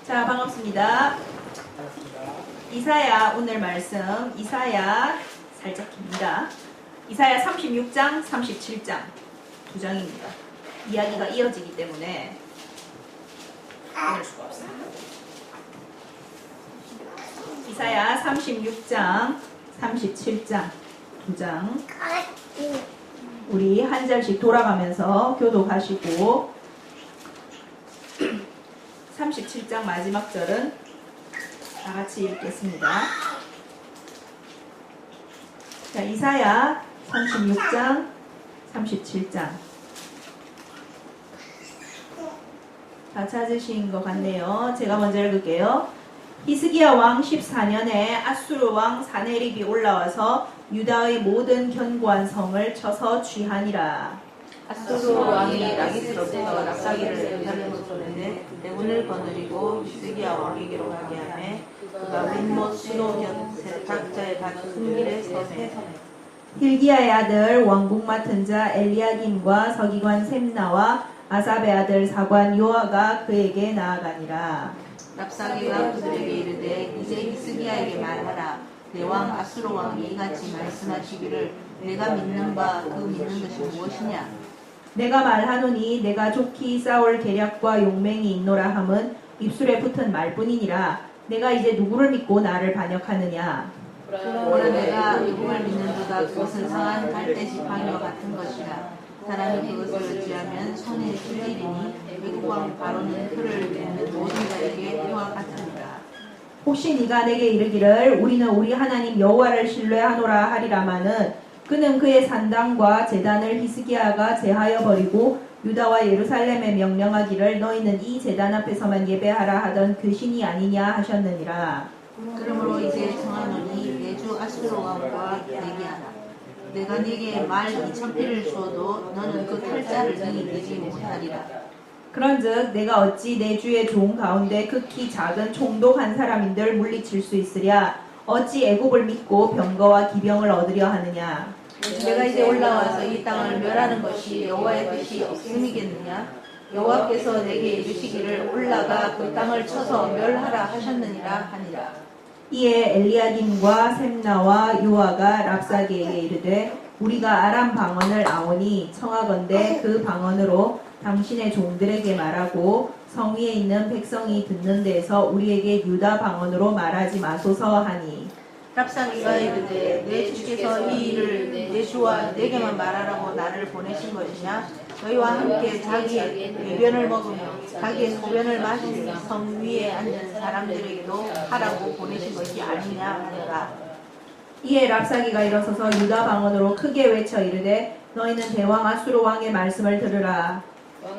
자, 반갑습니다. 이사야 오늘 말씀 이사야 살짝 깁니다. 이사야 36장, 37장 두 장입니다. 이야기가 이어지기 때문에 끊을 수가 없습니다. 이사야 36장, 37장 두 장 우리 한 절씩 돌아가면서 교독하시고 37장 마지막 절은 다 같이 읽겠습니다. 자, 이사야 36장, 37장 다 찾으신 것 같네요. 제가 먼저 읽을게요. 히스기야 왕 14년에 아수르 왕 사네립이 올라와서 유다의 모든 견고한 성을 쳐서 취하니라. 아수르 왕이 라기스로부터 랍사기를 되살렸었는데 대군을 거느리고 히스기야 왕에게로 가게 하매 그가 윗못 수노현 세탁자의 밭 순길에 서세. 힐기야의 아들 왕국 맡은 자 엘리야김과 서기관 셈나와 아삽의 아들 사관 요아가 그에게 나아가니라. 랍사기가 그들에게 이르되 이제 히스기야에게 말하라. 내 왕 아수르 왕이 이같이 말씀하시기를 내가 믿는 바 그 믿는 것이 무엇이냐. 내가 말하노니 내가 좋기 싸울 계략과 용맹이 있노라 함은 입술에 붙은 말뿐이니라. 내가 이제 누구를 믿고 나를 반역하느냐. 오라 내가 누구를 믿는도다 그것은 상한 갈대 지팡이와 같은 것이라. 사람이 그것을 어찌하면 손에 찔리리니 외국 왕 바로는 그를 믿는 모든 자에게 이와 같으니라. 혹시 네가 내게 이르기를 우리는 우리 하나님 여호와를 신뢰하노라 하리라마는 그는 그의 산당과 제단을 히스기야가 제하여 버리고 유다와 예루살렘에 명령하기를 너희는 이 제단 앞에서만 예배하라 하던 그 신이 아니냐 하셨느니라. 그러므로 이제 청하노니 내 주 아수르 왕과 얘기하라. 내가 네게 말 2000피를 주어도 너는 그 탈자를 이기지 못하리라. 그런즉 내가 어찌 내 주의 종 가운데 극히 작은 총독 한 사람인들 물리칠 수 있으랴. 어찌 애국을 믿고 병거와 기병을 얻으려 하느냐. 내가 이제 올라와서 이 땅을 멸하는 것이 여호와의 뜻이 없음이겠느냐. 여호와께서 내게 이르시기를 올라가 그 땅을 쳐서 멸하라 하셨느니라 하니라. 이에 엘리야김과 셈나와 요아가 랍사기에게 이르되 우리가 아람 방언을 아오니 청하건대 그 방언으로 당신의 종들에게 말하고 성 위에 있는 백성이 듣는 데에서 우리에게 유다 방언으로 말하지 마소서 하니. 랍사기가 이르되 내 주께서 이 일을 내 주와 내게만 말하라고 나를 보내신 것이냐. 너희와 함께 자기의 배변을 먹으며 자기의 소변을 마실 성 위에 앉은 사람들에게도 하라고 보내신 것이 아니냐 하더라. 이에 랍사기가 일어서서 유다 방언으로 크게 외쳐 이르되 너희는 대왕 아수르 왕의 말씀을 들으라.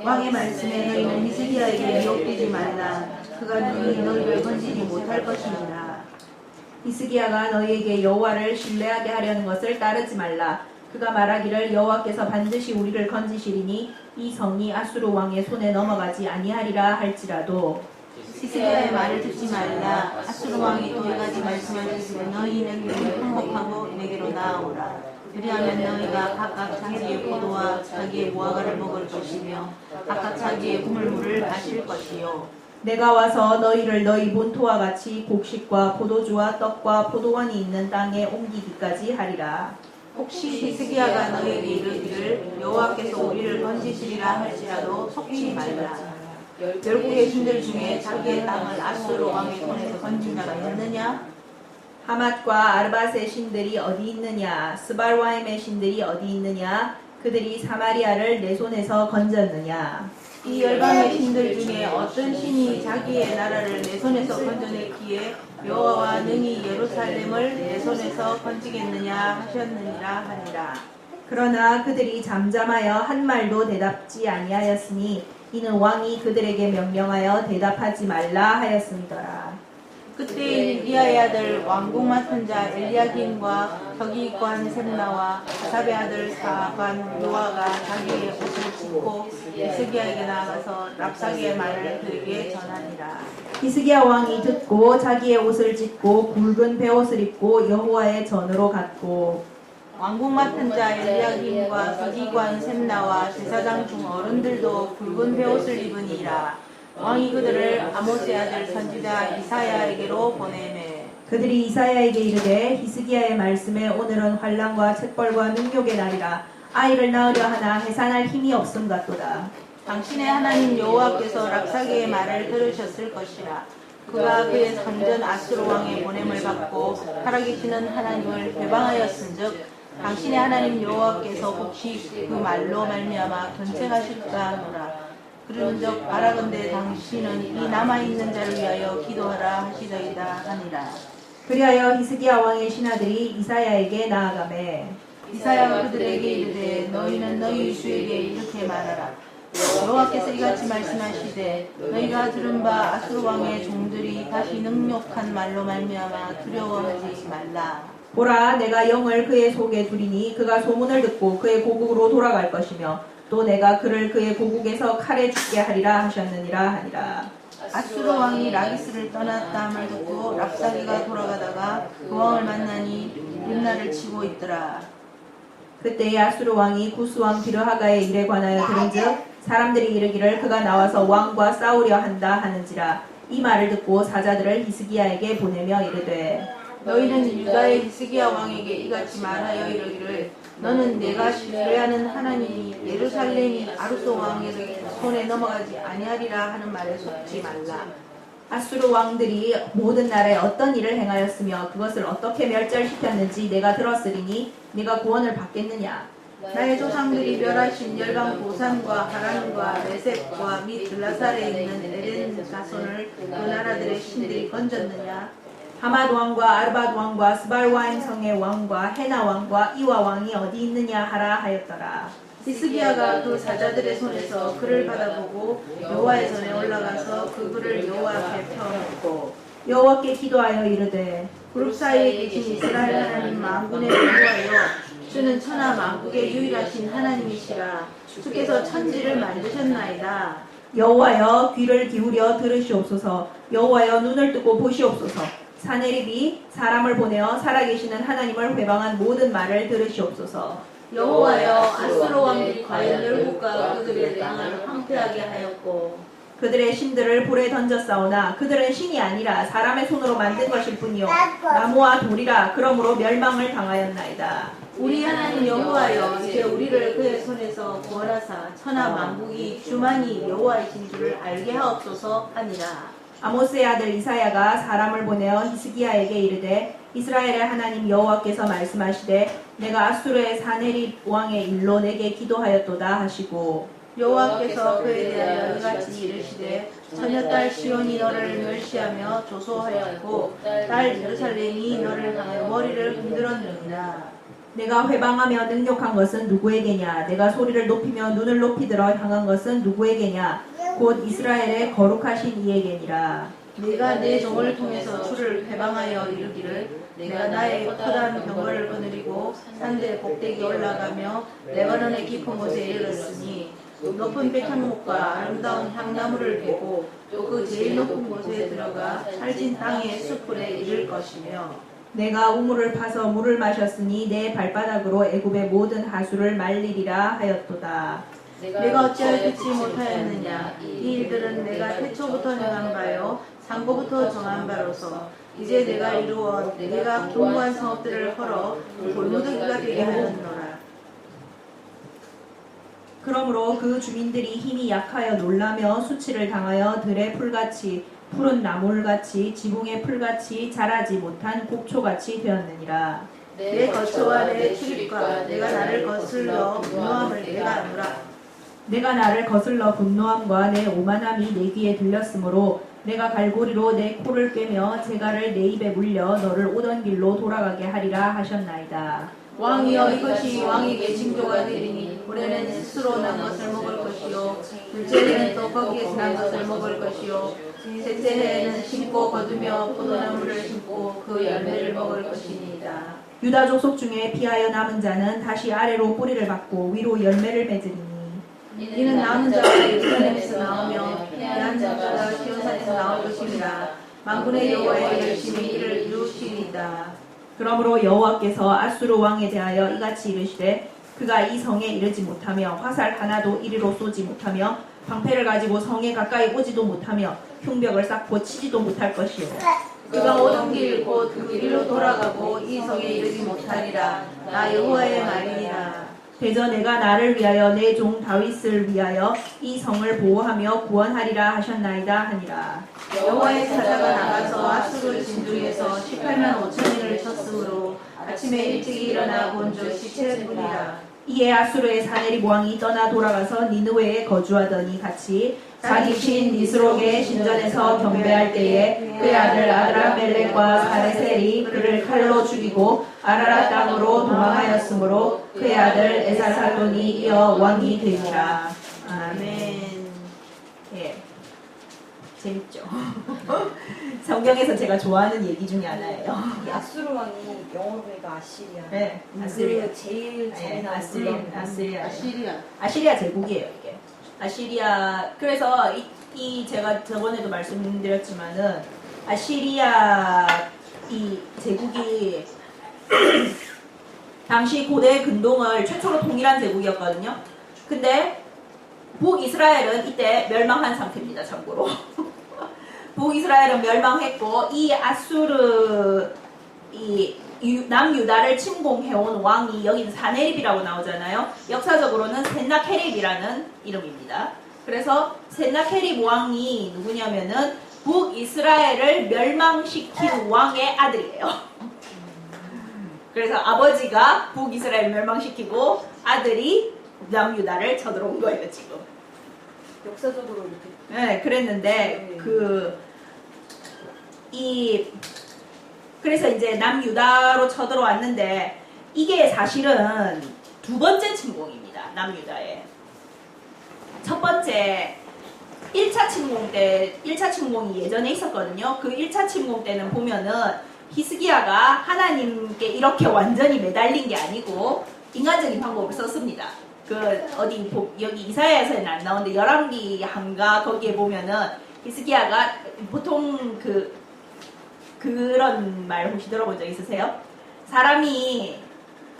왕의 말씀에 너희는 히스기야에게 미혹되지 말라. 그가 능히 너희를 건지지 못할 것이니라. 히스기야가 너희에게 여호와를 신뢰하게 하려는 것을 따르지 말라. 그가 말하기를 여호와께서 반드시 우리를 건지시리니 이 성이 아수르 왕의 손에 넘어가지 아니하리라 할지라도. 히스기야의 말을 듣지 말라. 아수르 왕이 또 이같이 말씀하시기를 너희 내게로 행복하고 내게로 나아오라. 그리하면 너희가 각각 자기의 포도와 자기의 무화과를 먹을 것이며 각각 자기의 우물물을 마실 것이요. 내가 와서 너희를 너희 본토와 같이 곡식과 포도주와 떡과 포도원이 있는 땅에 옮기기까지 하리라. 혹시 히스기야가 너희에게 이르기를 여호와께서 우리를 건지시리라 할지라도 속지 말라. 열국의 신들 중에 자기의 땅을 아수르 왕의 손에서 건진 자가 있느냐? 하맛과 아르밧의 신들이 어디 있느냐? 스발와임의 신들이 어디 있느냐? 그들이 사마리아를 내 손에서 건졌느냐? 이 열방의 신들 중에 어떤 신이 자기의 나라를 내 손에서 건져냈기에 여호와와 능히 예루살렘을 내 손에서 건지겠느냐 하셨느니라 하니라. 그러나 그들이 잠잠하여 한 말도 대답지 아니하였으니 이는 왕이 그들에게 명령하여 대답하지 말라 하였음이더라. 그때 힐기야의 아들 왕국 맡은 자 엘리야김과 서기관 셈나와 아삽의 아들 사관 요아가 자기의 옷을 찢고 히스기야에게 나아가서 랍사기의 말을 그에게 전하니라. 히스기야 왕이 듣고 자기의 옷을 찢고 굵은 베옷을 입고 여호와의 전으로 갔고 왕국 맡은 자 엘리야김과 서기관 셈나와 제사장 중 어른들도 굵은 베옷을 입으니라. 왕이 그들을 아모스의 아들 선지자 이사야에게로 보내매 그들이 이사야에게 이르되 히스기야의 말씀에 오늘은 환난과 책벌과 능욕의 날이라 아이를 낳으려 하나 해산할 힘이 없음 같도다. 당신의 하나님 여호와께서 랍사게의 말을 들으셨을 것이라. 그가 그의 선전 아수르 왕의 보냄을 받고 살아계시는 하나님을 회방하였은즉 당신의 하나님 여호와께서 혹시 그 말로 말미암아 견책하실까 하노라. 그런즉 바라건대 당신은 이 남아있는 자를 위하여 기도하라 하시더이다 하니라. 그리하여 히스기야 왕의 신하들이 이사야에게 나아가매 이사야가 그들에게 이르되 너희는 너희 주에게 이렇게 말하라. 여호와께서 이같이 말씀하시되 너희가 들은 바 아수르 왕의 종들이 다시 능욕한 말로 말미암아 두려워하지 말라. 보라 내가 영을 그의 속에 두리니 그가 소문을 듣고 그의 고국으로 돌아갈 것이며 또 내가 그를 그의 고국에서 칼에 죽게 하리라 하셨느니라 하니라. 아수르 왕이 라기스를 떠났다 함을 듣고 랍사기가 돌아가다가 그 왕을 만나니 림나를 치고 있더라. 그때 아수르 왕이 구스 왕 비르하가의 일에 관하여 들은즉 사람들이 이르기를 그가 나와서 왕과 싸우려 한다 하는지라. 이 말을 듣고 사자들을 히스기야에게 보내며 이르되 너희는 유다의 히스기야 왕에게 이같이 말하여 이르기를 너는 내가 신뢰하는 하나님이 예루살렘이 아루소 왕의 손에 넘어가지 아니하리라 하는 말에 속지 말라. 아수르 왕들이 모든 나라에 어떤 일을 행하였으며 그것을 어떻게 멸절시켰는지 내가 들었으리니 네가 구원을 받겠느냐. 나의 조상들이 멸하신 열방 고산과 하란과 레셉과 및 들라살에 있는 에덴 자손을 그 나라들의 신들이 건졌느냐. 하맛 왕과 아르밧 왕과 스발와임 성의 왕과 헤나 왕과 이와 왕이 어디 있느냐 하라 하였더라. 히스기야가 그 사자들의 손에서 글을 받아보고 여호와의 전에 올라가서 그 글을 여호와 앞에 펴놓고 여호와께 기도하여 이르되 그룹 사이에 계신 이스라엘 하나님 만군의 여호와여 주는 천하 만국의 유일하신 하나님이시라. 주께서 천지를 만드셨나이다. 여호와여 귀를 기울여 들으시옵소서. 여호와여 눈을 뜨고 보시옵소서. 사내립이 사람을 보내어 살아계시는 하나님을 회방한 모든 말을 들으시옵소서. 여호와여 아수르 왕들이 과연 열국과 그들의 땅을 황폐하게 하였고 그들의 신들을 불에 던졌사오나 그들은 신이 아니라 사람의 손으로 만든 것일 뿐이요 나무와 돌이라. 그러므로 멸망을 당하였나이다. 우리 하나님 여호와여 이제 우리를 그의 손에서 구원하사 천하 만국이 주만이 여호와이신 줄을 알게 하옵소서 하니라. 아모스의 아들 이사야가 사람을 보내어 히스기야에게 이르되 이스라엘의 하나님 여호와께서 말씀하시되 내가 아수르의 사네립 왕의 일로 내게 기도하였도다 하시고 여호와께서 그에 대하여 이같이 이르시되 처녀딸 시온이 너를 멸시하며 조소하였고 딸 예루살렘이 너를 향하여 머리를 흔들었느니라. 내가 회방하며 능욕한 것은 누구에게냐. 내가 소리를 높이며 눈을 높이 들어 향한 것은 누구에게냐. 곧 이스라엘의 거룩하신 이에게니라. 네가 내 종을 통해서 주를 회방하여 이르기를 내가 나의 커다란 병거를 거느리고 산들의 꼭대기 올라가며 레바논의 깊은 곳에 이르렀으니 높은 백향목과 아름다운 향나무를 베고 또 그 제일 높은 곳에 들어가 살진 땅의 숲풀에 이를 것이며 내가 우물을 파서 물을 마셨으니 내 발바닥으로 애굽의 모든 하수를 말리리라 하였도다. 내가 어찌하여 듣지 못하였느냐. 이 일들은 내가 태초부터 행한 바요 상고부터 정한 바로서 이제 내가 이루어 내가 견고한 성읍들을 헐어 골무더기가 되게 하였노라. 그러므로 그 주민들이 힘이 약하여 놀라며 수치를 당하여 들의 풀같이 푸른 나물같이 지붕의 풀같이 자라지 못한 곡초같이 되었느니라. 내 거처와 내 출입과 내가 나를 거슬러 분노함을 내가 아노라. 내가 나를 거슬러 분노함과 내 오만함이 내 귀에 들렸으므로 내가 갈고리로 내 코를 꿰며 재갈을 내 입에 물려 너를 오던 길로 돌아가게 하리라 하셨나이다. 왕이여 이것이 왕에게 징조가 되리니 올해는 스스로 난 것을 먹을 것이요 둘째 해는 또 거기에서 난 것을 먹을 것이요 셋째 해에는 심고 거두며 포도나무를 심고 그 열매를 먹을 것이니이다. 유다 족속 중에 피하여 남은 자는 다시 아래로 뿌리를 받고 위로 열매를 맺으리니 이는 남은 자가 예루살렘에서 나오며 피한 자가 시온산에서 나올 것이니라. 만군의 여호와의 열심히 이를 이루시리이다. 그러므로 여호와께서 아수르 왕에 대하여 이같이 이르시되 그가 이 성에 이르지 못하며 화살 하나도 이리로 쏘지 못하며 방패를 가지고 성에 가까이 오지도 못하며 흉벽을 쌓고 치지도 못할 것이요. 그가 오던 길 곧 그 길로 돌아가고 이 성에 이르지 못하리라. 나 여호와의 말이니라. 대저 내가 나를 위하여 내 종 다윗을 위하여 이 성을 보호하며 구원하리라 하셨나이다 하니라. 여호와의 사자가 나가서 아수르 진중에서 18만 5천인을 쳤으므로 아침에 일찍 일어나 본즉 시체뿐이라. 이에 아수르의 사네립 왕이 떠나 돌아가서 니느웨에 거주하더니 같이 자기 신 니스록의 신전에서 경배할 때에 그의 아들 아드라멜렉과 사레셀이 그를 칼로 죽이고 아라라 땅으로 도망하였으므로 그의 아들 에살살돈이 이어 왕이 되니라. 아멘. 예, 재밌죠? 성경에서 제가 좋아하는 얘기 중에 하나예요. 이 아수르 왕이 영어로 보니까 아시리아. 네, 아시리아. 그 제일 잘 나온 아시리아. 아시리아. 아시리아 제국이에요, 이게. 아시리아, 그래서 이 제가 저번에도 말씀드렸지만은, 아시리아 이 제국이 당시 고대 근동을 최초로 통일한 제국이었거든요. 근데 북이스라엘은 이때 멸망한 상태입니다, 참고로. 북이스라엘은 멸망했고, 이 아수르, 남유다를 침공해온 왕이 여기는 사네립이라고 나오잖아요. 역사적으로는 센나케립이라는 이름입니다. 그래서 센나케립 왕이 누구냐면은 북이스라엘을 멸망시킨 왕의 아들이에요. 그래서 아버지가 북이스라엘 멸망시키고 아들이 남유다를 쳐들어온 거예요, 지금. 역사적으로 이렇게. 네, 그랬는데 그래서 이제 남유다로 쳐들어왔는데 이게 사실은 두 번째 침공입니다. 남유다에. 첫 번째 1차 침공 때 1차 침공이 예전에 있었거든요. 그 1차 침공 때는 보면은 히스기야가 하나님께 이렇게 완전히 매달린 게 아니고 인간적인 방법을 썼습니다. 여기 이사야에서는 안 나오는데 열왕기 한가 거기에 보면은 히스기야가 보통 그런 말 혹시 들어본 적 있으세요? 사람이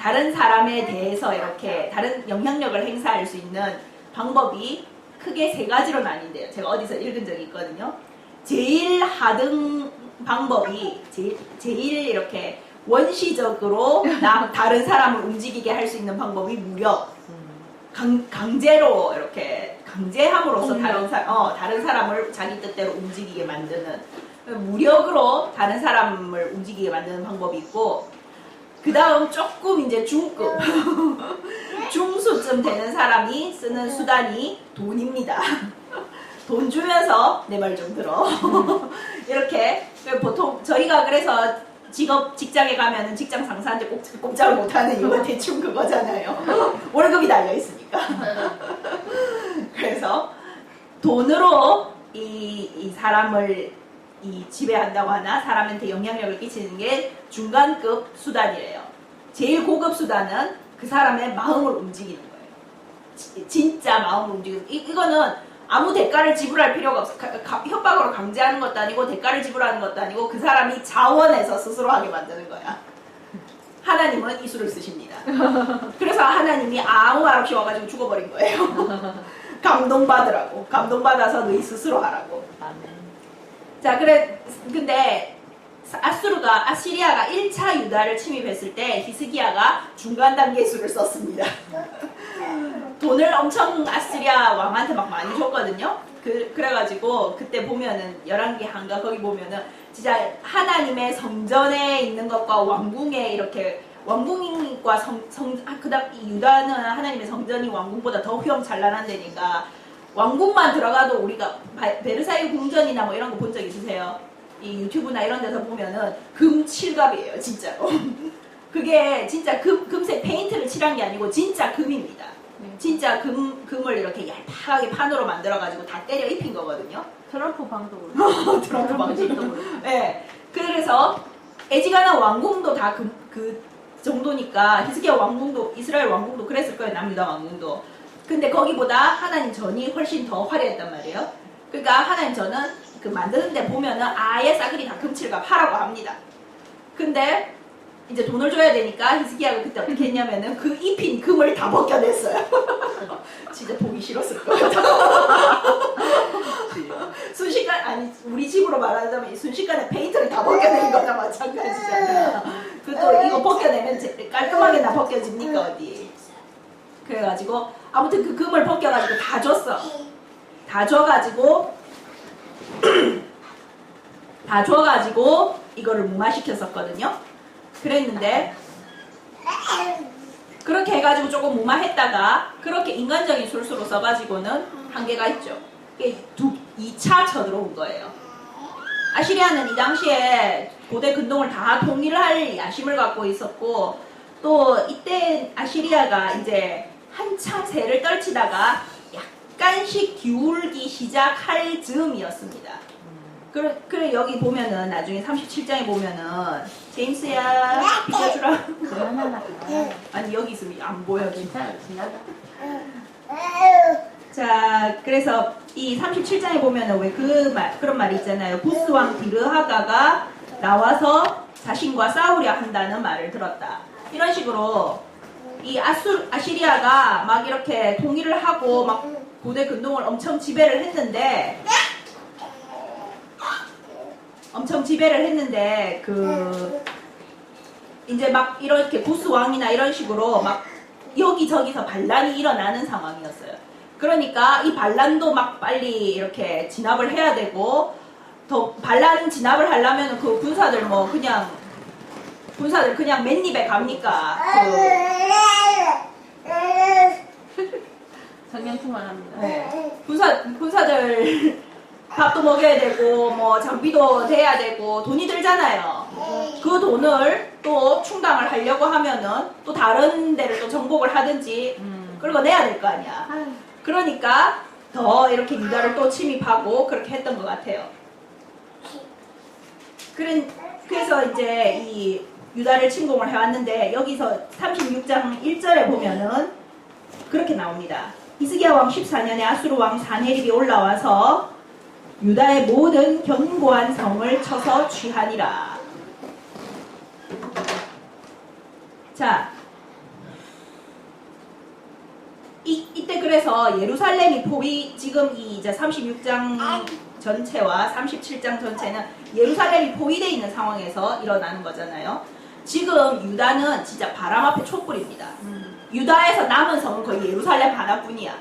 다른 사람에 대해서 이렇게 다른 영향력을 행사할 수 있는 방법이 크게 세 가지로 나뉜대요. 제가 어디서 읽은 적이 있거든요. 제일 하등 방법이 제일 이렇게 원시적으로 다른 사람을 움직이게 할 수 있는 방법이 무력. 강제로 이렇게 강제함으로써 다른 사람을 자기 뜻대로 움직이게 만드는 무력으로 다른 사람을 움직이게 만드는 방법이 있고 그 다음 조금 이제 중급 중수쯤 되는 사람이 쓰는 수단이 돈입니다. 돈 주면서 내 말 좀 들어. 이렇게 보통 저희가 그래서 직장에 가면은 직장 상사한테 꼼짝을 못하는 이유가 대충 그거잖아요. 월급이 달려 있으니까. 그래서 돈으로 이 사람을 지배한다고 하나 사람한테 영향력을 끼치는 게 중간급 수단이래요. 제일 고급 수단은 그 사람의 마음을 움직이는 거예요. 진짜 마음을 움직이는. 이거는 아무 대가를 지불할 필요가 없어. 협박으로 강제하는 것도 아니고 대가를 지불하는 것도 아니고 그 사람이 자원해서 스스로 하게 만드는 거야. 하나님은 이 수를 쓰십니다. 그래서 하나님이 아무 말 없이 와가지고 죽어버린 거예요. 감동받으라고. 감동받아서 너희 스스로 하라고. 자, 근데 아시리아가 1차 유다를 침입했을 때 히스기야가 중간 단계 수를 썼습니다. 돈을 엄청 아시리아 왕한테 막 많이 줬거든요. 그래가지고 그때 보면은 열왕기 한가 거기 보면은 진짜 하나님의 성전에 있는 것과 왕궁에 이렇게 왕궁과 그다음 이 유다는 하나님의 성전이 왕궁보다 더 휘황찬란한 데니까 왕궁만 들어가도 우리가 베르사유 궁전이나 뭐 이런 거 본 적 있으세요? 이 유튜브나 이런 데서 보면은 금 칠갑이에요, 진짜로. 그게 진짜 금색 페인트를 칠한 게 아니고 진짜 금입니다. 진짜 금을 이렇게 얄팍하게 판으로 만들어가지고 다 때려 입힌 거거든요. 트럼프 방도 그렇고. 트럼프 방식도 그렇고. 네. 그래서 애지간한 왕궁도 다 그 정도니까 히스기야 왕궁도 이스라엘 왕궁도 그랬을 거예요. 남유다 왕궁도. 근데 거기보다 하나님 전이 훨씬 더 화려했단 말이에요. 그러니까 하나님 전은 만드는데 보면은 아예 싸그리 다 금칠갑 하라고 합니다. 근데 이제 돈을 줘야 되니까 히스기야가 그때 어떻게 했냐면은 그 입힌 금을 다 벗겨냈어요. 진짜 보기 싫었을 것 같아. 순식간 아니 우리 집으로 말하자면 순식간에 페인트를 다 벗겨낸 거나 마찬가지잖아. 그것도 이거 벗겨내면 깔끔하게 다 벗겨집니까 어디? 그래가지고 아무튼 그 금을 벗겨가지고 다 줬어. 다 줘가지고 다 줘가지고 이거를 무마시켰었거든요. 그랬는데 그렇게 해가지고 조금 무마했다가 그렇게 인간적인 술수로 써가지고는 한계가 있죠. 이게 2차 쳐들어온 거예요. 아시리아는 이 당시에 고대 근동을 다 통일을 할 야심을 갖고 있었고 또 이때 아시리아가 이제 한창 세를 떨치다가 약간씩 기울기 시작할 즈음이었습니다. 그래 여기 보면은 나중에 37장에 보면은 제임스야 비켜주라. 아니 여기 있으면 안 보여. 자 그래서 이 37장에 보면은 왜 그런 말이 있잖아요. 부스 왕 디르하가가 나와서 자신과 싸우려 한다는 말을 들었다. 이런 식으로 이 아시리아가 막 이렇게 통일을 하고 막 고대 근동을 엄청 지배를 했는데 그 이제 막 이렇게 부스 왕이나 이런 식으로 막 여기저기서 반란이 일어나는 상황이었어요. 그러니까 이 반란도 막 빨리 이렇게 진압을 해야 되고 더 반란 진압을 하려면 그 군사들 그냥 맨입에 갑니까? 성경 충만합니다. 네. 군사들 밥도 먹여야 되고 뭐 장비도 돼야 되고 돈이 들잖아요. 그 돈을 또 충당을 하려고 하면은 또 다른 데를 또 정복을 하든지 그리고 내야 될 거 아니야. 그러니까 더 이렇게 유다를 또 침입하고 그렇게 했던 것 같아요. 그래서 이제 이 유다를 침공을 해왔는데 여기서 36장 1절에 보면은 그렇게 나옵니다. 히스기야 왕 14년에 아수르 왕 사네립이 올라와서 유다의 모든 견고한 성을 쳐서 취하니라. 자, 이때 그래서 예루살렘이 지금 이 이제 36장 전체와 37장 전체는 예루살렘이 포위되어 있는 상황에서 일어나는 거잖아요. 지금 유다는 진짜 바람 앞에 촛불입니다. 유다에서 남은 성은 거의 예루살렘 하나뿐이야.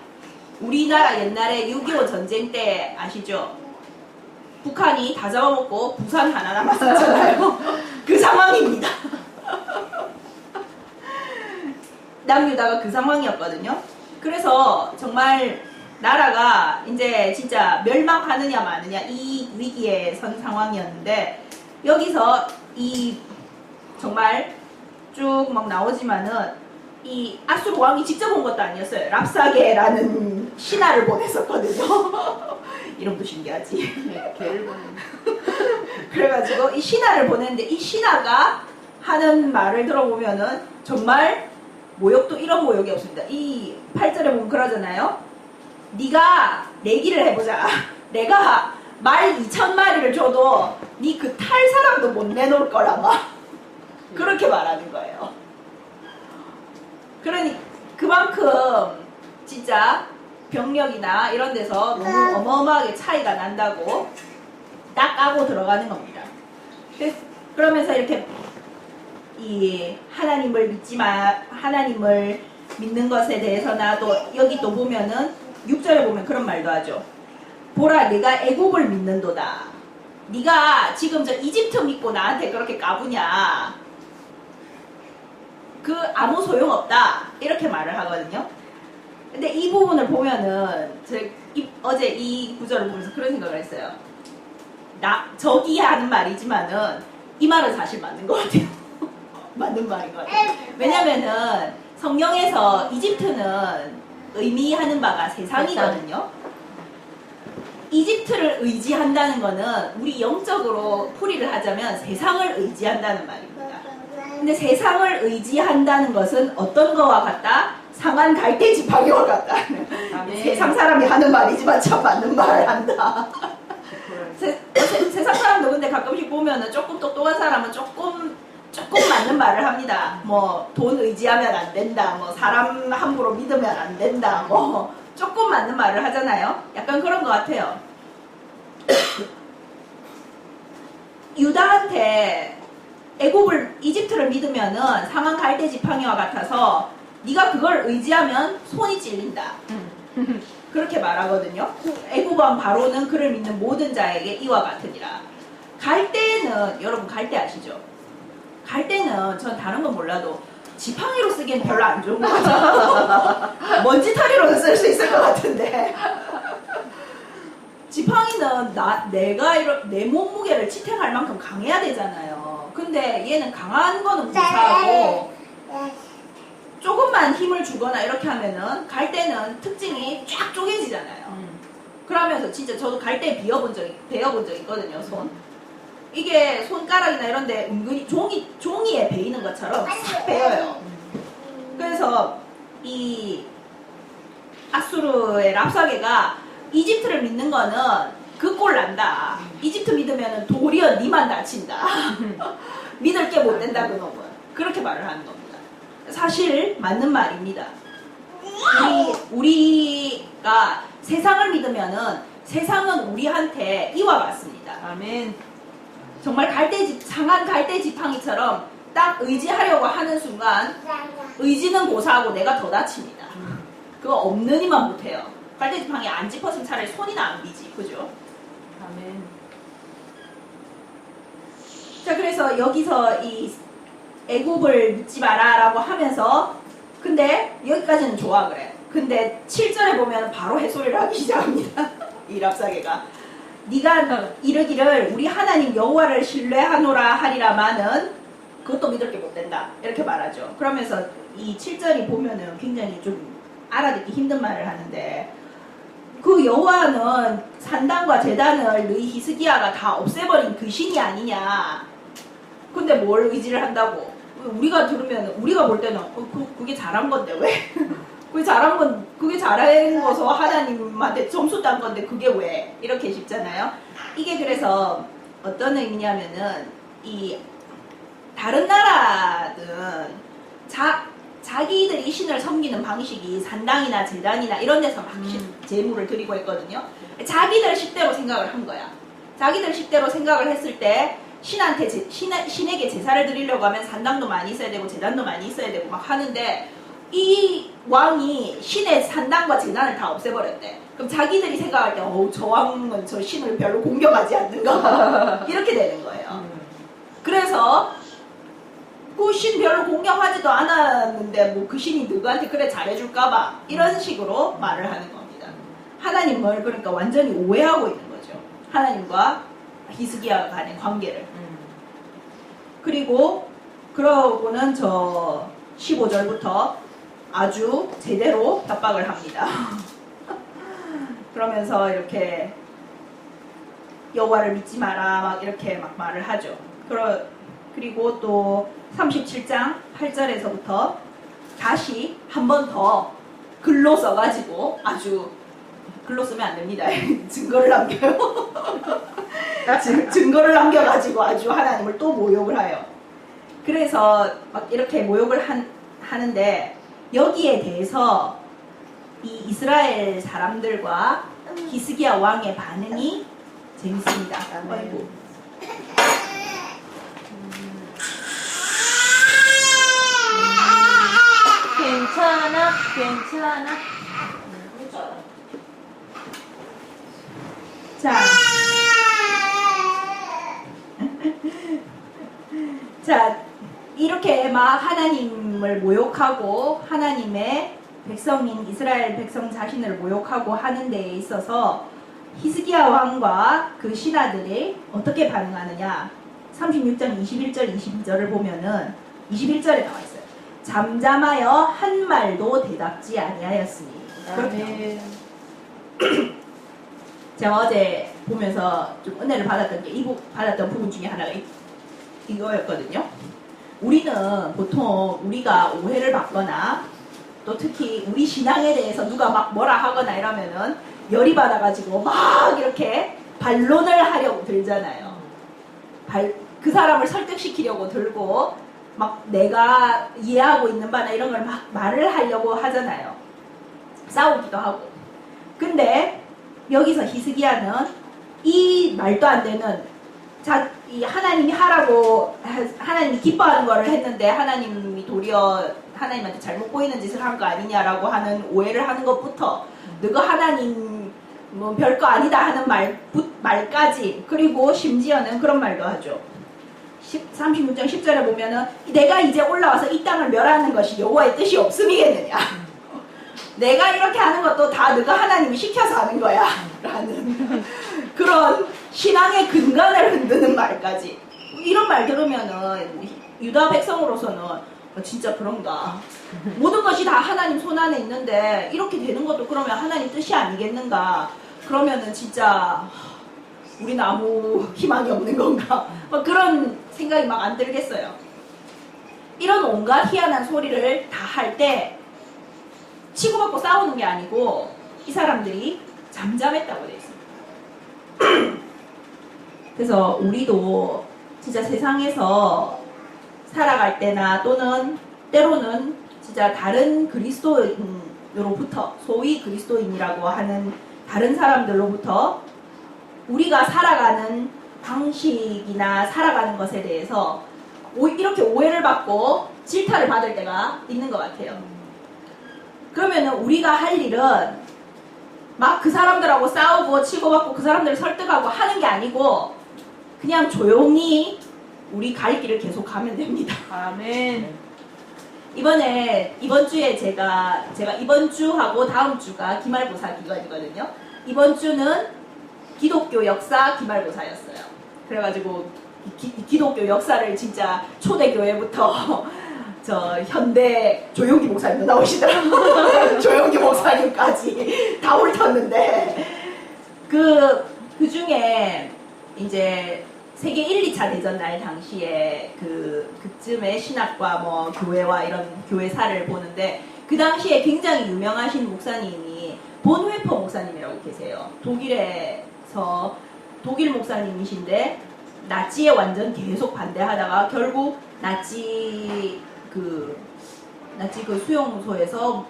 우리나라 옛날에 6.25 전쟁 때 아시죠? 북한이 다 잡아먹고 부산 하나 남았었잖아요. 그 상황입니다. 남유다가 그 상황이었거든요. 그래서 정말 나라가 이제 진짜 멸망하느냐 마느냐 이 위기에 선 상황이었는데 여기서 이 정말 쭉 막 나오지만은 이 아수르 왕이 직접 온 것도 아니었어요. 랍사게라는 신하를 보냈었거든요. 이름도 신기하지. 네, 개를 보는. 그래가지고 이 신하를 보냈는데 이 신하가 하는 말을 들어보면은 정말 모욕도 이런 모욕이 없습니다. 이 8절에 보면 그러잖아요. 네가 내기를 해보자. 내가 말 2,000마리를 줘도 네 그 탈 사람도 못 내놓을 거라 막 그렇게 말하는 거예요. 그러니 그만큼 진짜 병력이나 이런 데서 너무 어마어마하게 차이가 난다고 딱 까고 들어가는 겁니다. 그러면서 이렇게 이 하나님을 하나님을 믿는 것에 대해서나 또 여기 또 보면은 6절에 보면 그런 말도 하죠. 보라 네가 애국을 믿는도다. 네가 지금 저 이집트 믿고 나한테 그렇게 까부냐. 그 아무 소용없다. 이렇게 말을 하거든요. 근데 이 부분을 보면은 어제 이 구절을 보면서 그런 생각을 했어요. 저기 하는 말이지만은 이 말은 사실 맞는 것 같아요. 맞는 말인 것 같아요. 왜냐면은 성경에서 이집트는 의미하는 바가 세상이거든요. 이집트를 의지한다는 거는 우리 영적으로 풀이를 하자면 세상을 의지한다는 말입니다. 근데 세상을 의지한다는 것은 어떤 거와 같다? 상한 갈대 지팡이와 같다. 네. 세상 사람이 하는 말이지만 참 맞는 말을 한다. 세상 사람도 근데 가끔씩 보면은 조금 똑똑한 사람은 조금 조금 맞는 말을 합니다. 뭐 돈 의지하면 안 된다. 뭐 사람 함부로 믿으면 안 된다. 뭐 조금 맞는 말을 하잖아요. 약간 그런 것 같아요. 유다한테 애굽을 이집트를 믿으면은 상한 갈대 지팡이와 같아서 네가 그걸 의지하면 손이 찔린다. 그렇게 말하거든요. 애굽 왕 바로는 그를 믿는 모든 자에게 이와 같으니라. 갈대는 여러분 갈대 아시죠? 갈대는 전 다른 건 몰라도 지팡이로 쓰기엔 별로 안 좋은 것 같아요. 먼지털이로는 쓸 수 있을 것 같은데 지팡이는 내가 내 몸무게를 지탱할 만큼 강해야 되잖아요. 근데 얘는 강한 거는 못하고 조금만 힘을 주거나 이렇게 하면은 갈대는 특징이 쫙 쪼개지잖아요. 그러면서 진짜 저도 갈대 베어본 적 있거든요. 손. 이게 손가락이나 이런 데 은근히 종이에 베이는 것처럼 싹 베어요. 그래서 이 아수르의 랍사게가 이집트를 믿는 거는 그 꼴 난다. 이집트 믿으면 도리어 니만 다친다. 믿을 게 못 된다 그놈은. 그렇게 말을 하는 겁니다. 사실 맞는 말입니다. 우리가 세상을 믿으면은 세상은 우리한테 이와 같습니다. 아멘. 정말 상한 갈대 지팡이처럼 딱 의지하려고 하는 순간 의지는 고사하고 내가 더 다칩니다. 그거 없는 이만 못해요. 갈대 지팡이 안 짚었으면 차라리 손이나 안 비지. 그죠? 아멘. 자, 그래서 여기서 이 애굽을 믿지 마라 라고 하면서 근데 여기까지는 좋아 그래. 근데 7절에 보면 바로 해소를 하기 시작합니다. 이 랍사게가 네가 이르기를 우리 하나님 여호와를 신뢰하노라 하리라마는 그것도 믿을 게 못 된다. 이렇게 말하죠. 그러면서 이 7절이 보면은 굉장히 좀 알아듣기 힘든 말을 하는데 그 여호와는 산당과 제단을 너희 히스기야가 다 없애버린 그 신이 아니냐. 근데 뭘 의지를 한다고? 우리가 들으면 우리가 볼 때는 그게 잘한 건데 왜? 그게 잘한 거서 하나님한테 점수 딴 건데 그게 왜? 이렇게 싶잖아요. 이게 그래서 어떤 의미냐면은 이 다른 나라든 자기들이 신을 섬기는 방식이 산당이나 제단이나 이런 데서 막 제물을 드리고 있거든요. 자기들 식대로 생각을 한 거야. 자기들 식대로 생각을 했을 때 신에게 제사를 드리려고 하면 산당도 많이 있어야 되고 제단도 많이 있어야 되고 막 하는데 이 왕이 신의 산당과 제단을 다 없애버렸대. 그럼 자기들이 생각할 때 저 왕은 저 신을 별로 공경하지 않는가 이렇게 되는 거예요. 그래서 그 신 별로 공경하지도 않았는데 뭐 그 신이 누구한테 그래 잘해줄까봐 이런 식으로 말을 하는 겁니다. 하나님을 그러니까 완전히 오해하고 있는 거죠. 하나님과 히스기야 간의 관계를. 그리고 그러고는 저 15절부터 아주 제대로 협박을 합니다. 그러면서 이렇게 여호와를 믿지 마라 막 이렇게 막 말을 하죠. 그리고 또 37장 8절에서부터 다시 한 번 더 글로 써가지고 아주 글로 쓰면 안 됩니다. 증거를 남겨요. 증거를 남겨가지고 아주 하나님을 또 모욕을 해요. 그래서 막 이렇게 모욕을 하는데 여기에 대해서 이 이스라엘 사람들과 히스기야 왕의 반응이 재밌습니다. 아이고. 괜찮아. 자, 이렇게 막 하나님을 모욕하고 하나님의 백성인 이스라엘 백성 자신을 모욕하고 하는 데에 있어서 히스기야 왕과 그 신하들이 어떻게 반응하느냐. 36장 21절 22절을 보면은 21절에 나와 있어요. 잠잠하여 한 말도 대답지 아니하였으니. 그렇게 제가 어제 보면서 좀 은혜를 받았던 게 받았던 부분 중에 하나가 이거였거든요. 우리는 보통 우리가 오해를 받거나 또 특히 우리 신앙에 대해서 누가 막 뭐라 하거나 이러면은 열이 받아가지고 막 이렇게 반론을 하려고 들잖아요. 그 사람을 설득시키려고 들고 막 내가 이해하고 있는 바나 이런 걸 막 말을 하려고 하잖아요. 싸우기도 하고. 근데 여기서 히스기야는 이 말도 안 되는 이 하나님이 하라고 하나님이 기뻐하는 거를 했는데 하나님이 도리어 하나님한테 잘못 보이는 짓을 한 거 아니냐라고 하는 오해를 하는 것부터 너가 하나님 뭐 별거 아니다 하는 말까지, 그리고 심지어는 그런 말도 하죠. 36장 10절에 보면은 내가 이제 올라와서 이 땅을 멸하는 것이 여호와의 뜻이 없음이겠느냐. 내가 이렇게 하는 것도 다 너가 하나님이 시켜서 하는 거야 라는 그런 신앙의 근간을 흔드는 말까지. 이런 말 들으면은 유다 백성으로서는 진짜 그런가, 모든 것이 다 하나님 손 안에 있는데 이렇게 되는 것도 그러면 하나님 뜻이 아니겠는가, 그러면은 진짜 우리는 아무 희망이 없는 건가, 막 그런 생각이 막 안 들겠어요. 이런 온갖 희한한 소리를 다 할 때 치고받고 싸우는 게 아니고 이 사람들이 잠잠했다고 되어 있습니다. 그래서 우리도 진짜 세상에서 살아갈 때나 또는 때로는 진짜 다른 그리스도인으로부터, 소위 그리스도인이라고 하는 다른 사람들로부터 우리가 살아가는 방식이나 살아가는 것에 대해서 이렇게 오해를 받고 질타를 받을 때가 있는 것 같아요. 그러면은 우리가 할 일은 막 그 사람들하고 싸우고 치고받고 그 사람들을 설득하고 하는 게 아니고 그냥 조용히 우리 갈 길을 계속 가면 됩니다. 아멘. 이번 주에 제가 이번 주하고 다음 주가 기말고사 기간이거든요. 이번 주는 기독교 역사 기말고사였어요. 그래가지고 기독교 역사를 진짜 초대교회부터 저 현대 조용기 목사님도 나오시더라고요. 조용기 목사님까지 다 훑었는데 그 중에 이제 세계 1, 2차 대전 날 당시에 그쯤에 신학과 뭐 교회와 이런 교회사를 보는데 그 당시에 굉장히 유명하신 목사님이 본회퍼 목사님이라고 계세요. 독일에서 독일 목사님이신데 나치에 완전 계속 반대하다가 결국 나치 그 수용소에서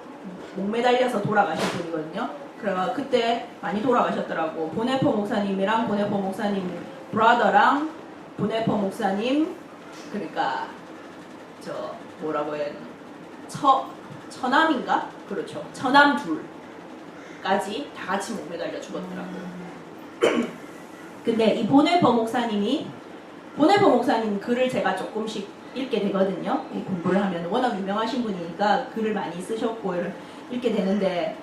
목매달려서 돌아가신 분이거든요. 그래서 그때 많이 돌아가셨더라고. 보네퍼 목사님이랑 보네퍼 목사님 브라더랑 보네퍼 목사님, 그러니까 저 뭐라고 해야 되나, 처남인가? 그렇죠. 처남 둘까지 다 같이 목매달려 죽었더라고요. 근데 이 보네퍼 목사님 글을 제가 조금씩 읽게 되거든요. 이 공부를 하면 워낙 유명하신 분이니까 글을 많이 쓰셨고 읽게 되는데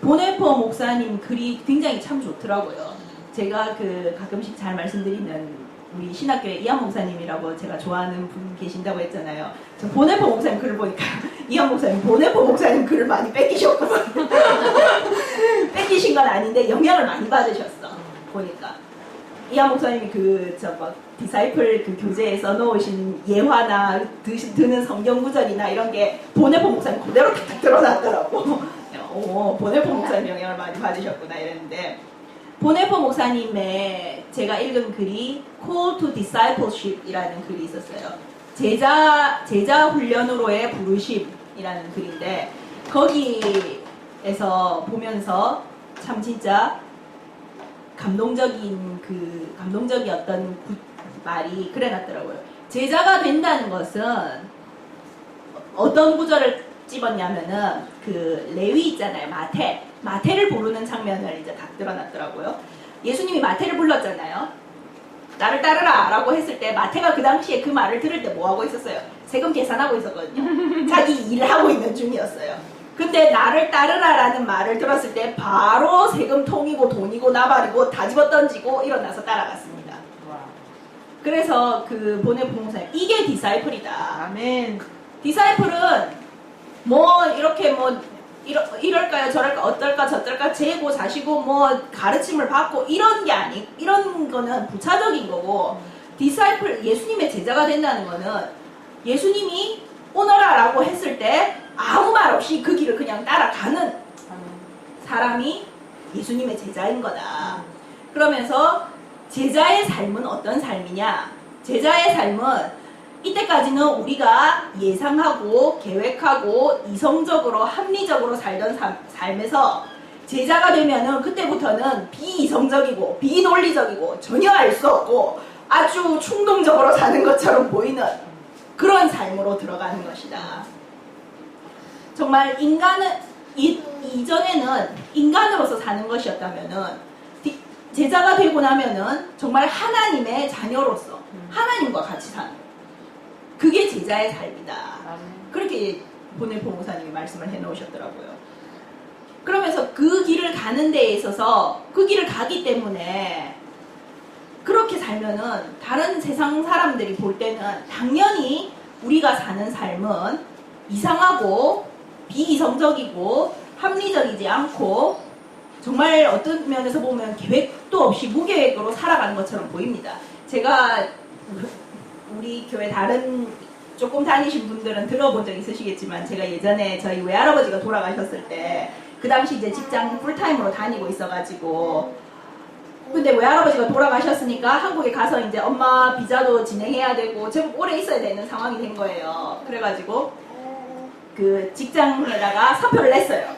보네퍼 목사님 글이 굉장히 참 좋더라고요. 제가 가끔씩 잘 말씀드리는 우리 신학교에 이한 목사님이라고 제가 좋아하는 분 계신다고 했잖아요. 저 보네퍼 목사님 글을 보니까 이한 목사님 보네퍼 목사님 글을 많이 뺏기셨구나. 뺏기신 건 아닌데 영향을 많이 받으셨어. 보니까 이한 목사님이 디사이플 교재에 써놓으신 예화나 드는 성경 구절이나 이런 게 보네퍼 목사님 그대로 딱 드러났더라고. 보네퍼 목사님 영향을 많이 받으셨구나 이랬는데, 보네퍼 목사님의 제가 읽은 글이 Call to Discipleship 이라는 글이 있었어요. 제자 훈련으로의 부르심이라는 글인데, 거기에서 보면서 참 진짜 감동적이었던 말이 그래놨더라고요. 제자가 된다는 것은 어떤 구절을 집었냐면은 레위 있잖아요. 마태를 부르는 장면을 이제 딱 드러났더라고요. 예수님이 마태를 불렀잖아요. 나를 따르라 라고 했을 때 마태가 그 당시에 그 말을 들을 때 뭐 하고 있었어요? 세금 계산하고 있었거든요. 자기 일을 하고 있는 중이었어요. 근데 나를 따르라 라는 말을 들었을 때 바로 세금통이고 돈이고 나발이고 다 집어던지고 일어나서 따라갔습니다. 그래서 보네퍼 목사님, 이게 디사이플이다. 아멘. 디사이플은 이럴까요 저럴까 어떨까 저떨까 재고 자시고 가르침을 받고 이런 거는 부차적인 거고, 디사이플, 예수님의 제자가 된다는 거는 예수님이 오너라 라고 했을 때 아무 말 없이 그 길을 그냥 따라가는 사람이 예수님의 제자인 거다. 그러면서 제자의 삶은 어떤 삶이냐? 제자의 삶은 이때까지는 우리가 예상하고 계획하고 이성적으로 합리적으로 살던 삶에서 제자가 되면은 그때부터는 비이성적이고 비논리적이고 전혀 알 수 없고 아주 충동적으로 사는 것처럼 보이는 그런 삶으로 들어가는 것이다. 정말 인간은 이전에는 인간으로서 사는 것이었다면은 제자가 되고 나면은 정말 하나님의 자녀로서 하나님과 같이 사는 그게 제자의 삶이다. 그렇게 본일 보목사님이 말씀을 해놓으셨더라고요. 그러면서 그 길을 가는 데에 있어서 그 길을 가기 때문에 그렇게 살면은 다른 세상 사람들이 볼 때는 당연히 우리가 사는 삶은 이상하고 비이성적이고 합리적이지 않고 정말 어떤 면에서 보면 계획도 없이 무계획으로 살아가는 것처럼 보입니다. 제가 우리 교회 다른 조금 다니신 분들은 들어본 적 있으시겠지만 제가 예전에 저희 외할아버지가 돌아가셨을 때 그 당시 이제 직장 풀타임으로 다니고 있어가지고 근데 외할아버지가 돌아가셨으니까 한국에 가서 이제 엄마 비자도 진행해야 되고 제가 오래 있어야 되는 상황이 된 거예요. 그래가지고 그 직장에다가 사표를 냈어요.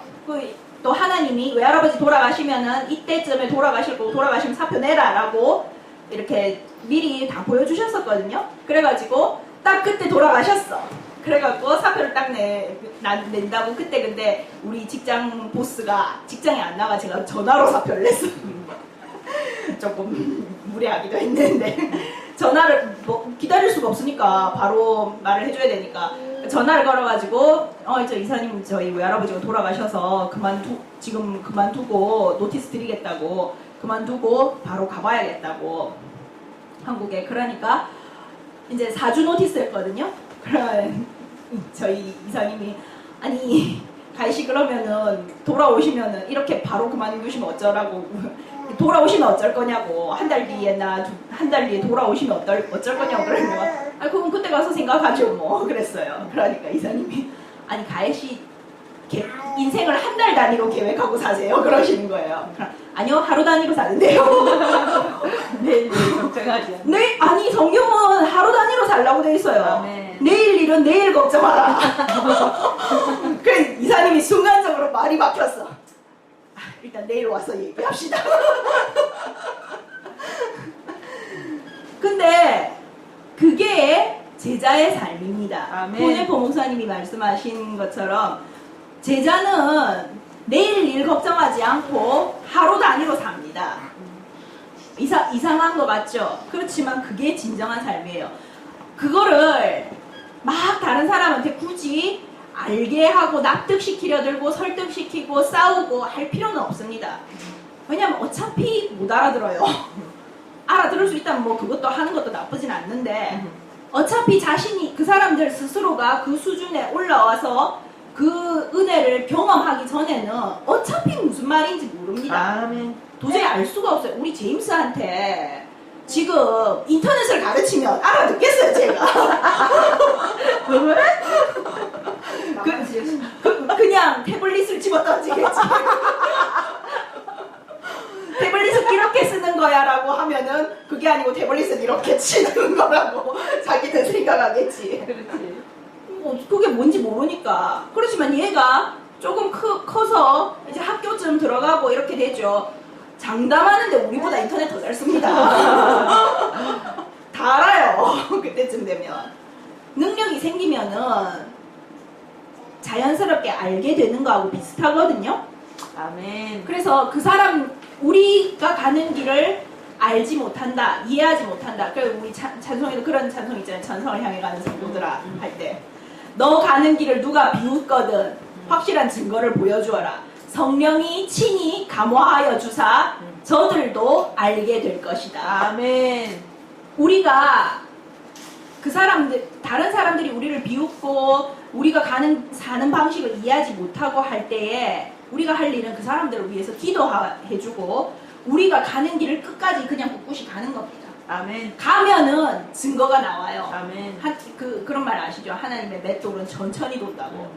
또 하나님이 외할아버지 돌아가시면은 이때쯤에 돌아가시면 사표 내라라고 이렇게 미리 다 보여주셨었거든요. 그래가지고 딱 그때 돌아가셨어. 그래갖고 사표를 딱 낸다고 그때 근데 우리 직장 보스가 직장에 안 나가 제가 전화로 사표를 냈어요. 조금 무례하기도 했는데 전화를 뭐 기다릴 수가 없으니까 바로 말을 해줘야 되니까 전화를 걸어가지고 저 이사님 저희 외할아버지가 돌아가셔서 지금 그만두고 노티스 드리겠다고 그만두고 바로 가봐야겠다고 한국에 그러니까 이제 4주 노티스였거든요. 그래 저희 이사님이 아니 가이씨 그러면은 돌아오시면은 이렇게 바로 그만두시면 어쩌라고 돌아오시면 어쩔 거냐고 한 달 뒤에 돌아오시면 어쩔 거냐고 그러면 그럼 그때 가서 생각하죠 뭐 그랬어요. 그러니까 이사님이 아니 가이씨 인생을 한 달 단위로 계획하고 사세요 그러시는 거예요. 아니요 하루 단위로 사는데요. 내일 걱정하지 않아. 네 아니 성경은 하루 단위로 살라고 돼 있어요. 아멘. 내일 일은 내일 걱정하라. 그래 이사님이 순간적으로 말이 막혔어. 일단 내일 와서 얘기합시다. 근데 그게 제자의 삶입니다. 아멘. 오늘 보목사님이 말씀하신 것처럼 제자는 내일 일 걱정하지 않고 하루 단위로 삽니다. 이상한 거 맞죠? 그렇지만 그게 진정한 삶이에요. 그거를 막 다른 사람한테 굳이 알게 하고 납득시키려 들고 설득시키고 싸우고 할 필요는 없습니다. 왜냐면 어차피 못 알아들어요. 알아들을 수 있다면 뭐 그것도 하는 것도 나쁘진 않는데 어차피 자신이 그 사람들 스스로가 그 수준에 올라와서 그 은혜를 경험하기 전에는 어차피 무슨 말인지 모릅니다. 아멘. 도저히 알 수가 없어요. 우리 제임스한테 지금 인터넷을 가르치면 알아듣겠어요 제가. 왜? 그냥 태블릿을 집어던지겠지. 태블릿은 이렇게 쓰는 거야 라고 하면은 그게 아니고 태블릿은 이렇게 치는 거라고 자기는 생각하겠지. 그렇지. 그게 뭔지 모르니까. 그렇지만 얘가 조금 커서 이제 학교쯤 들어가고 이렇게 되죠. 장담하는데 우리보다 인터넷 더 잘 씁니다. 다 알아요. 그때쯤 되면. 능력이 생기면은 자연스럽게 알게 되는 거하고 비슷하거든요. 아멘. 그래서 그 사람 우리가 가는 길을 알지 못한다, 이해하지 못한다. 그래서 우리 찬송에도 그런 찬송 있잖아요. 천성을 향해 가는 성도들아 할 때 너 가는 길을 누가 비웃거든 확실한 증거를 보여주어라. 성령이 친히 감화하여 주사 저들도 알게 될 것이다. 아멘. 우리가 그 사람들 다른 사람들이 우리를 비웃고 우리가 사는 방식을 이해하지 못하고 할 때에 우리가 할 일은 그 사람들을 위해서 기도해주고 우리가 가는 길을 끝까지 그냥 꿋꿋이 가는 겁니다. 아멘. 가면은 증거가 나와요. 아멘. 그런 말 아시죠? 하나님의 맷돌은 천천히 돈다고.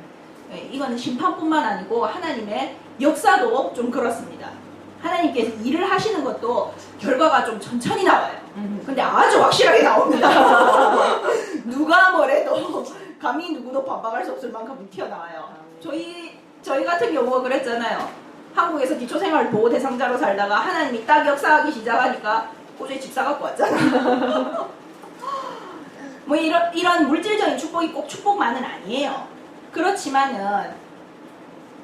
네, 이거는 심판뿐만 아니고 하나님의 역사도 좀 그렇습니다. 하나님께서 일을 하시는 것도 결과가 좀 천천히 나와요. 근데 아주 확실하게 나옵니다. 누가 감히 누구도 반박할 수 없을 만큼 튀어나와요. 저희 같은 경우가 그랬잖아요. 한국에서 기초생활 보호 대상자로 살다가 하나님이 딱 역사하기 시작하니까 호주에 집 사갖고 왔잖아요. 뭐 이런 물질적인 축복이 꼭 축복만은 아니에요. 그렇지만은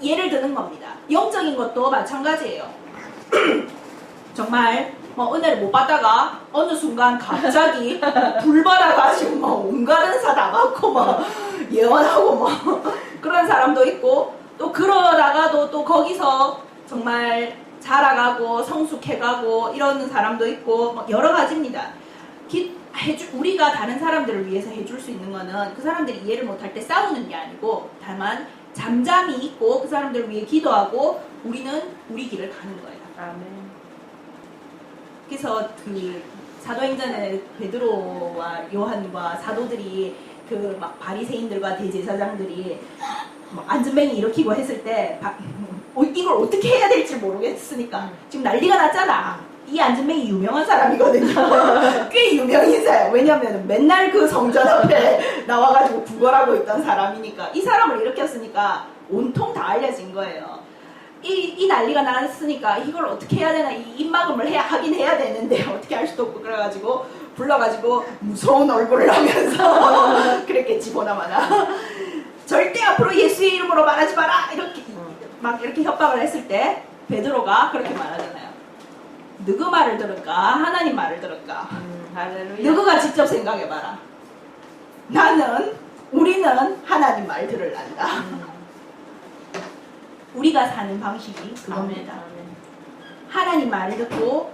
예를 드는 겁니다. 영적인 것도 마찬가지예요. 정말 뭐 은혜를 못 받다가 어느 순간 갑자기 불 받아가지고 뭐 온갖 은사 다 받고 뭐 예언하고 뭐 그런 사람도 있고, 또 그러다가도 또 거기서 정말 자라가고 성숙해가고 이러는 사람도 있고 뭐 여러 가지입니다. 우리가 다른 사람들을 위해서 해줄 수 있는 거는 그 사람들이 이해를 못할 때 싸우는 게 아니고 다만 잠잠히 있고 그 사람들을 위해 기도하고 우리는 우리 길을 가는 거예요. 아멘. 그래서 그 사도행전에 베드로와 요한과 사도들이 그 막 바리새인들과 대제사장들이 막 안전뱅이 일으키고 했을 때 이걸 어떻게 해야 될지 모르겠으니까 지금 난리가 났잖아. 이 안전뱅이 유명한 사람이거든요. 꽤 유명 인사예요. 왜냐면 맨날 그 성전 앞에 나와가지고 구걸하고 있던 사람이니까. 이 사람을 일으켰으니까 온통 다 알려진 거예요. 이 난리가 났으니까 이걸 어떻게 해야 되나, 이 입막음을 하긴 해야 되는데 어떻게 할 수도 없고, 그래가지고 불러가지고 무서운 얼굴을 하면서 그랬겠지 보나마나. 절대 앞으로 예수의 이름으로 말하지 마라 이렇게 막 이렇게 협박을 했을 때 베드로가 그렇게 말하잖아요. 누구 말을 들을까? 하나님 말을 들을까? 할렐루야. 누구가 직접 생각해봐라. 우리는 하나님 말 들을란다. 우리가 사는 방식이 그겁니다. 아멘. 하나님 말을 듣고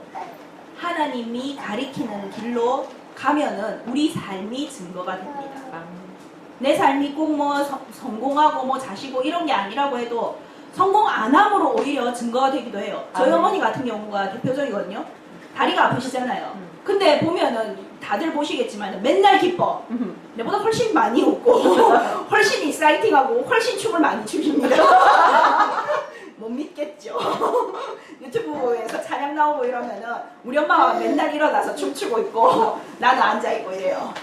하나님이 가리키는 길로 가면은 우리 삶이 증거가 됩니다. 아멘. 내 삶이 꼭 뭐 성공하고 뭐 자시고 이런 게 아니라고 해도 성공 안 함으로 오히려 증거가 되기도 해요. 저희 아멘. 어머니 같은 경우가 대표적이거든요. 다리가 아프시잖아요. 근데 보면은 다들 보시겠지만 맨날 기뻐. 내보다 훨씬 많이 웃고 훨씬 익사이팅하고 훨씬 춤을 많이 추십니다. 못 믿겠죠. 유튜브에서 찬양 나오고 이러면은 우리 엄마가 맨날 일어나서 춤추고 있고 나는 앉아있고 이래요.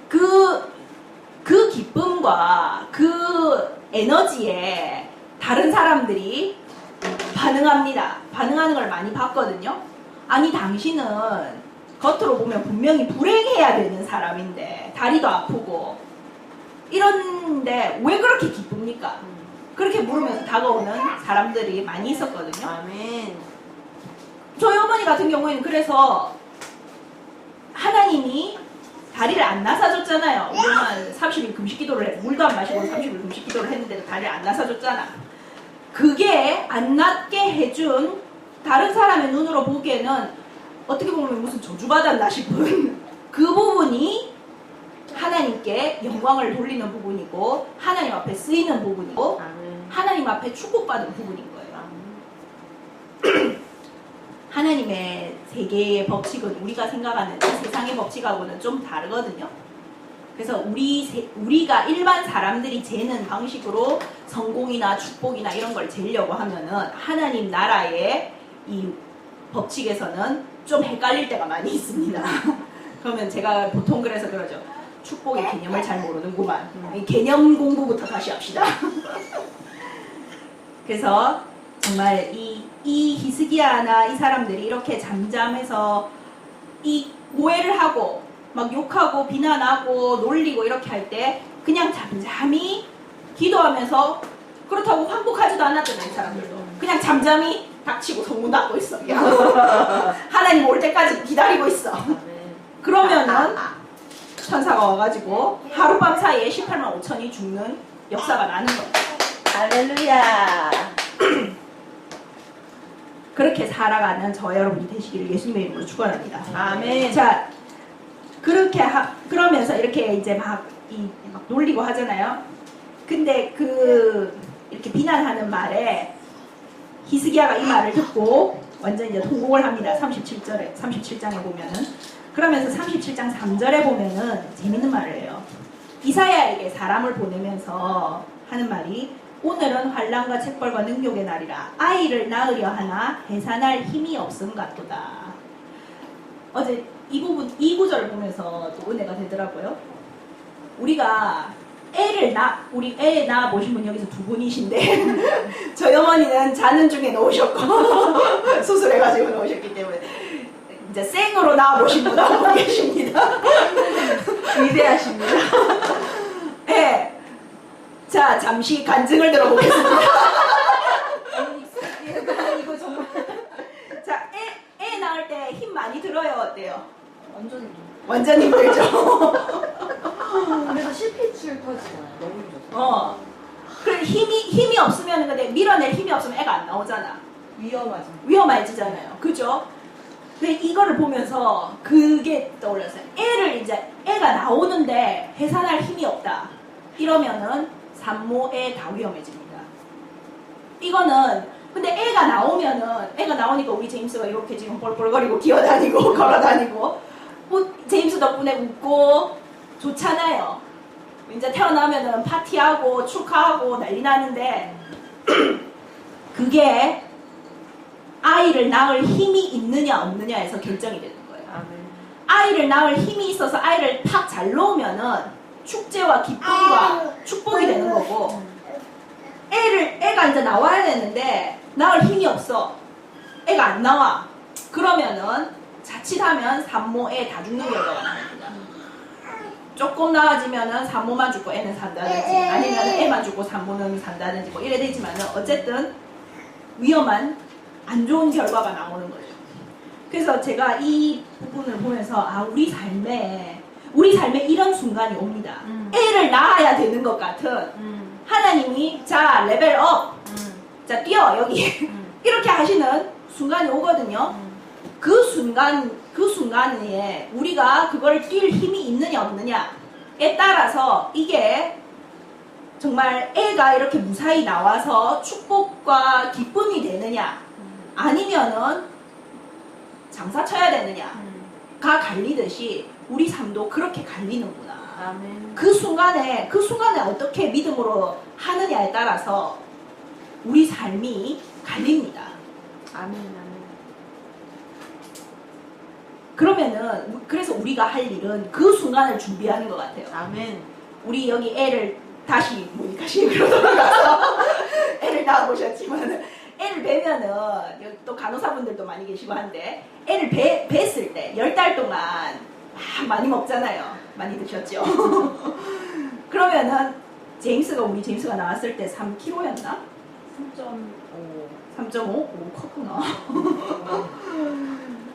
그 기쁨과 그 에너지에 다른 사람들이 반응합니다. 반응하는 걸 많이 봤거든요. 아니 당신은 겉으로 보면 분명히 불행해야 되는 사람인데 다리도 아프고 이런데 왜 그렇게 기쁩니까? 그렇게 물으면서 다가오는 사람들이 많이 있었거든요. 아멘. 저희 어머니 같은 경우에는 그래서 하나님이 다리를 안 나사줬잖아요. 우리는 30일 금식기도를 해, 물도 안 마시고 30일 금식기도를 했는데도 다리를 안 나사줬잖아. 그게 안 낫게 해준 다른 사람의 눈으로 보기에는 어떻게 보면 무슨 저주받았나 싶은 그 부분이 하나님께 영광을 돌리는 부분이고 하나님 앞에 쓰이는 부분이고 아멘. 하나님 앞에 축복받은 부분인 거예요. 하나님의 세계의 법칙은 우리가 생각하는 세상의 법칙하고는 좀 다르거든요. 그래서 우리가 일반 사람들이 재는 방식으로 성공이나 축복이나 이런 걸 재려고 하면은 하나님 나라의 이 법칙에서는 좀 헷갈릴 때가 많이 있습니다. 그러면 제가 보통 그래서 그러죠. 축복의 개념을 잘 모르는구만. 이 개념 공부부터 다시 합시다. 그래서 정말 이 히스기야나 이 사람들이 이렇게 잠잠해서 이 오해를 하고 막 욕하고 비난하고 놀리고 이렇게 할 때 그냥 잠잠히 기도하면서, 그렇다고 환복하지도 않았잖아요. 이 사람들도 그냥 잠잠히 닥치고 소문 닫고 있어. 하나님 올 때까지 기다리고 있어. 그러면은 천사가 와가지고 하룻밤 사이에 18만 5천이 죽는 역사가 나는 거예요. 할렐루야. 그렇게 살아가는 저와 여러분이 되시기를 예수님의 이름으로 축원합니다. 아멘. 자, 그렇게 그러면서 이렇게 이제 막 놀리고 하잖아요. 근데 이렇게 비난하는 말에 히스기야가 이 말을 듣고 완전 이제 통곡을 합니다. 37장에 보면은. 그러면서 37장 3절에 보면은 재밌는 말을 해요. 이사야에게 사람을 보내면서 하는 말이, 오늘은 환난과 책벌과 능욕의 날이라 아이를 낳으려 하나 해산할 힘이 없음 같도다. 어제 이 구절을 보면서 또 은혜가 되더라고요. 우리가 우리 애 낳아 보신 분 여기서 두 분이신데, 저희 어머니는 자는 중에 놓으셨고, 수술해가지고 놓으셨기 때문에, 이제 생으로 낳아 보신 분 한 분 계십니다. 위대하십니다. 네. 자, 잠시 간증을 들어보겠습니다. 이거 정말 자, 애 낳을 때 힘 많이 들어요? 어때요? 완전 완전 힘들죠? 그래서 실핏줄 터지잖아요. 너무 힘들어. 그래, 힘이 없으면, 근데 밀어낼 힘이 없으면 애가 안 나오잖아. 위험하죠. 위험해지잖아요. 그죠? 근데 이거를 보면서 그게 떠올랐어요. 애가 나오는데 해산할 힘이 없다. 이러면은 산모애 다 위험해집니다. 이거는, 근데 애가 나오니까 우리 제임스가 이렇게 지금 뻘뻘거리고 기어다니고 걸어다니고, 뭐, 제임스 덕분에 웃고 좋잖아요. 이제 태어나면은 파티하고 축하하고 난리 나는데, 그게 아이를 낳을 힘이 있느냐 없느냐에서 결정이 되는 거예요. 아멘. 아이를 낳을 힘이 있어서 아이를 팍 잘 놓으면은 축제와 기쁨과 축복이 되는 거고, 애가 이제 나와야 되는데 낳을 힘이 없어. 애가 안 나와. 그러면은 자칫하면 산모 애 다 죽는 결과가 나옵니다. 조금 나아지면은 산모만 죽고 애는 산다든지, 아니면 애만 죽고 산모는 산다든지 뭐 이래 되지만은 어쨌든 위험한 안 좋은 결과가 나오는 거죠. 그래서 제가 이 부분을 보면서 우리 삶에 이런 순간이 옵니다. 애를 낳아야 되는 것 같은, 하나님이 자 레벨업, 자 뛰어 여기 이렇게 하시는 순간이 오거든요. 그 순간에 우리가 그걸 뛸 힘이 있느냐 없느냐에 따라서 이게 정말 애가 이렇게 무사히 나와서 축복과 기쁨이 되느냐, 아니면은 장사 쳐야 되느냐가 갈리듯이 우리 삶도 그렇게 갈리는구나. 아멘. 그 순간에 어떻게 믿음으로 하느냐에 따라서 우리 삶이 갈립니다. 아멘. 아멘. 그러면은 그래서 우리가 할 일은 그 순간을 준비하는 것 같아요. 아멘. 우리 여기 애를 다시 모니카 씨로 돌아가서 애를 낳아보셨지만, 애를 뵈면은 여기 또 간호사분들도 많이 계시고 한데, 애를 뵀을 때 10달 동안 많이 먹잖아요. 많이 드셨죠? 그러면은 우리 제임스가 나왔을 때 3kg였나? 3.5. 3.5? 오, 컸구나.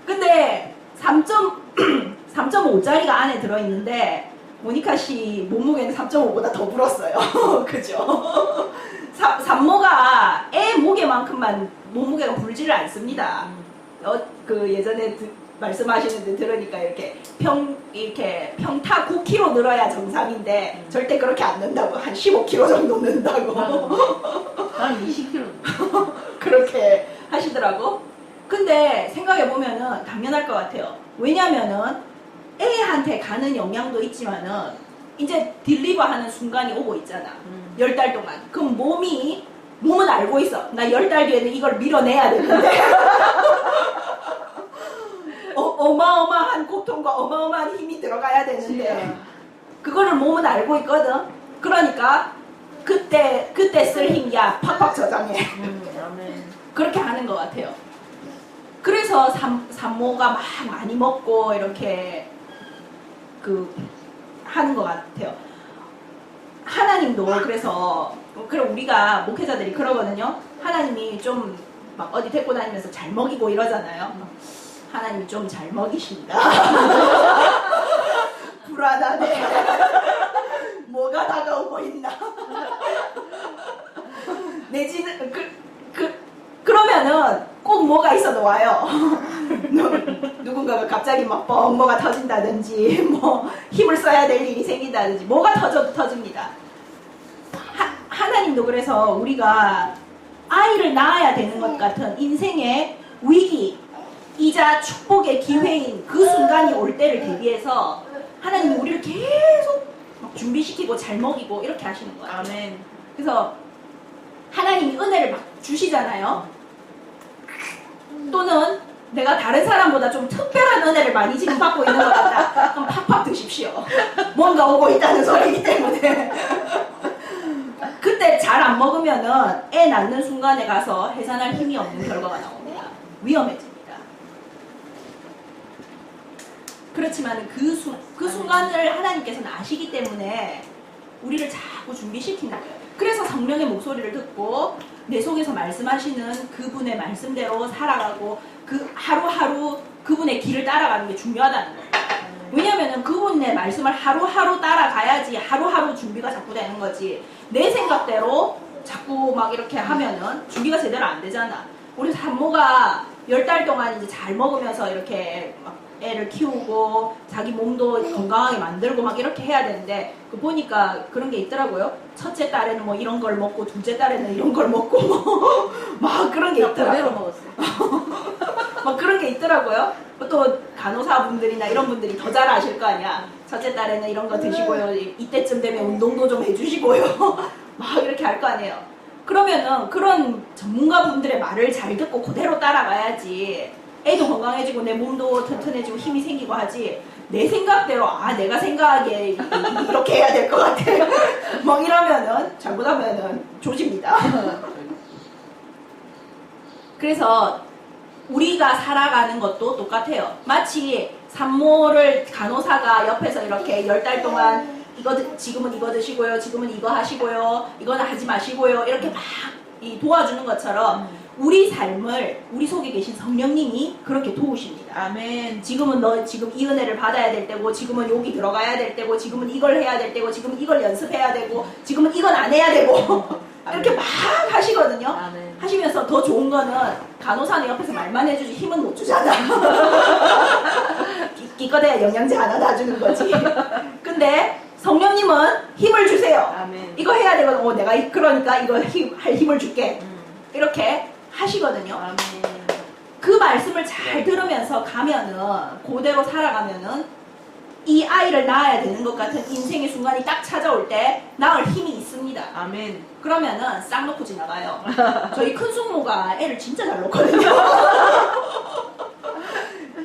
근데 3.5짜리가 안에 들어있는데, 모니카 씨 몸무게는 3.5보다 더 불었어요. 그죠? 산모가 애 무게만큼만 몸무게가 불지를 않습니다. 그 예전에 말씀하시는데 들으니까 이렇게 평타 9kg 늘어야 정상인데, 절대 그렇게 안 는다고. 한 15kg 정도 는다고. 난 20kg. 그렇게 하시더라고. 근데 생각해보면은 당연할 것 같아요. 왜냐면은 애한테 가는 영향도 있지만은 이제 딜리버 하는 순간이 오고 있잖아. 10달 동안. 그럼 몸은 알고 있어. 나 10달 뒤에는 이걸 밀어내야 되는데. 어마어마한 고통과 어마어마한 힘이 들어가야 되는데. 그거를 몸은 알고 있거든. 그러니까 그때 쓸 힘이야. 팍팍 저장해. 아멘. 그렇게 하는 것 같아요. 그래서 산모가 막 많이 먹고 이렇게 하는 것 같아요. 하나님도 그래서 우리가 목회자들이 그러거든요. 하나님이 좀 막 어디 데리고 다니면서 잘 먹이고 이러잖아요. 하나님이 좀 잘 먹이신다. 불안하네. 뭐가 다가오고 있나. 내지는 그러면은 꼭 뭐가 있어도 와요. 누군가가 갑자기 막 뭐가 터진다든지, 뭐 힘을 써야 될 일이 생긴다든지, 뭐가 터져도 터집니다. 하나님도 그래서 우리가 아이를 낳아야 되는 것 같은 인생의 위기이자 축복의 기회인 그 순간이 올 때를 대비해서 하나님이 우리를 계속 막 준비시키고 잘 먹이고 이렇게 하시는 거예요. 아멘. 그래서 하나님이 은혜를 막 주시잖아요. 또는 내가 다른 사람보다 좀 특별한 은혜를 많이 지금 받고 있는 것 같다. 그럼 팍팍 드십시오. 뭔가 오고 있다는 소리이기 때문에. 그때 잘 안 먹으면은 애 낳는 순간에 가서 해산할 힘이 없는 결과가 나옵니다. 위험해집니다. 그렇지만 그 순간을 하나님께서는 아시기 때문에 우리를 자꾸 준비시키는 거예요. 그래서 성령의 목소리를 듣고 내 속에서 말씀하시는 그분의 말씀대로 살아가고 그 하루하루 그분의 길을 따라가는 게 중요하다는 거예요. 왜냐면은 그분의 말씀을 하루하루 따라가야지 하루하루 준비가 자꾸 되는 거지. 내 생각대로 자꾸 막 이렇게 하면은 준비가 제대로 안 되잖아. 우리 산모가 10달 동안 이제 잘 먹으면서 이렇게 막 애를 키우고 자기 몸도 건강하게 만들고 막 이렇게 해야 되는데 그 보니까 그런 게 있더라고요. 첫째 딸에는 뭐 이런 걸 먹고 둘째 딸에는 이런 걸 먹고 뭐 막 그런 게 그대로 있더라고요. 먹었어요. 막 그런 게 있더라고요. 또 간호사분들이나 이런 분들이 더 잘 아실 거 아니야. 첫째 딸에는 이런 거 드시고요. 이때쯤 되면 운동도 좀 해주시고요. 막 이렇게 할 거 아니에요. 그러면은 그런 전문가분들의 말을 잘 듣고 그대로 따라가야지 애도 건강해지고 내 몸도 튼튼해지고 힘이 생기고 하지. 내 생각대로 내가 생각하기에 이렇게 해야 될 것 같아. 막 이러면은 잘못하면은 조집니다. 그래서 우리가 살아가는 것도 똑같아요. 마치 산모를 간호사가 옆에서 이렇게 10달 동안 지금은 이거 드시고요, 지금은 이거 하시고요, 이거는 하지 마시고요, 이렇게 막 도와주는 것처럼 우리 삶을 우리 속에 계신 성령님이 그렇게 도우십니다. 아멘. 지금은 너 지금 이 은혜를 받아야 될 때고, 지금은 여기 들어가야 될 때고, 지금은 이걸 해야 될 때고, 지금은 이걸 연습해야 되고, 지금은 이건 안 해야 되고 이렇게 막 하시거든요. 아멘. 하시면서 더 좋은 거는 간호사는 옆에서 말만 해주지 힘은 못 주잖아. 기껏해야 영양제 하나 놔주는 거지. 근데 성령님은 힘을 주세요. 아멘. 이거 해야 되거든. 내가 그러니까 이거 할 힘을 줄게. 이렇게 하시거든요. 아멘. 그 말씀을 잘 들으면서 가면은 그대로 살아가면은 이 아이를 낳아야 되는 것 같은 인생의 순간이 딱 찾아올 때 낳을 힘이 있습니다. 아멘. 그러면은 싹 놓고 지나가요. 저희 큰 숙모가 애를 진짜 잘 놓거든요.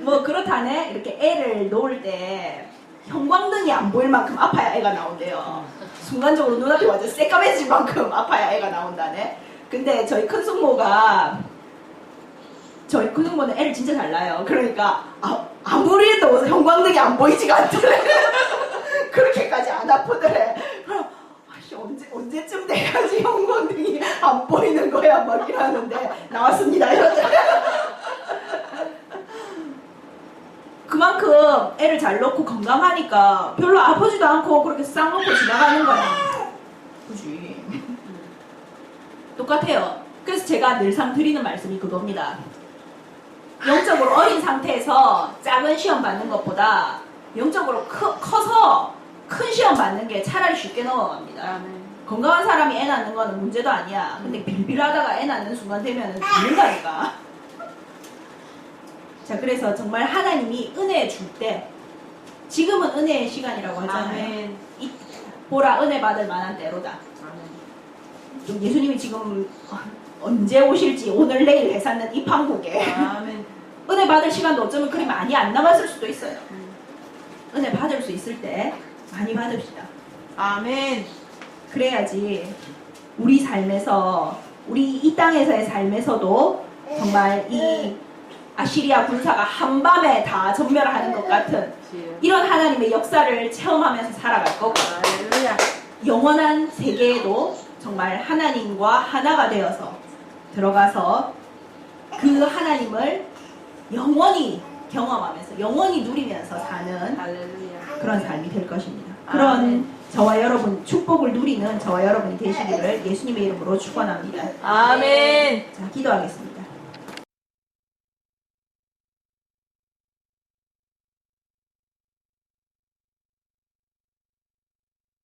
뭐 그렇다네. 이렇게 애를 놓을 때 형광등이 안 보일 만큼 아파야 애가 나온대요. 순간적으로 눈앞이 완전 새까매질 만큼 아파야 애가 나온다네. 근데 저희 큰 숙모는 애를 진짜 잘 낳아요. 그러니까 아무리 해도 형광등이 안 보이지가 않더래. 그렇게까지 안 아프더래. 아씨 언제쯤 돼야지 형광등이 안 보이는 거야 막 이러는데 나왔습니다 이러잖아. 그만큼 애를 잘 놓고 건강하니까 별로 아프지도 않고 그렇게 싹 놓고 지나가는 거야. 그지? 똑같아요. 그래서 제가 늘상 드리는 말씀이 그겁니다. 영적으로 어린 상태에서 작은 시험 받는 것보다 영적으로 커서 큰 시험 받는 게 차라리 쉽게 넘어갑니다. 아멘. 건강한 사람이 애 낳는 거는 문제도 아니야. 근데 빌빌하다가 애 낳는 순간 되면은 죽는다니까. 자, 그래서 정말 하나님이 은혜 줄 때 지금은 은혜의 시간이라고 하잖아요. 아멘. 보라 은혜 받을 만한 때로다. 아멘. 예수님이 지금 언제 오실지 오늘 내일 해사는 이 판국에 아멘. 은혜 받을 시간도 어쩌면 그리 많이 안 남았을 수도 있어요. 은혜 받을 수 있을 때 많이 받읍시다. 아멘. 그래야지 우리 삶에서 우리 이 땅에서의 삶에서도 정말 이 아시리아 군사가 한밤에 다 전멸하는 것 같은 이런 하나님의 역사를 체험하면서 살아갈 거고 할렐루야. 영원한 세계에도 정말 하나님과 하나가 되어서 들어가서 그 하나님을 영원히 경험하면서 영원히 누리면서 사는 할렐루야. 그런 삶이 될 것입니다. 그런 저와 여러분 축복을 누리는 저와 여러분이 되시기를 예수님의 이름으로 축원합니다. 아멘. 자, 기도하겠습니다.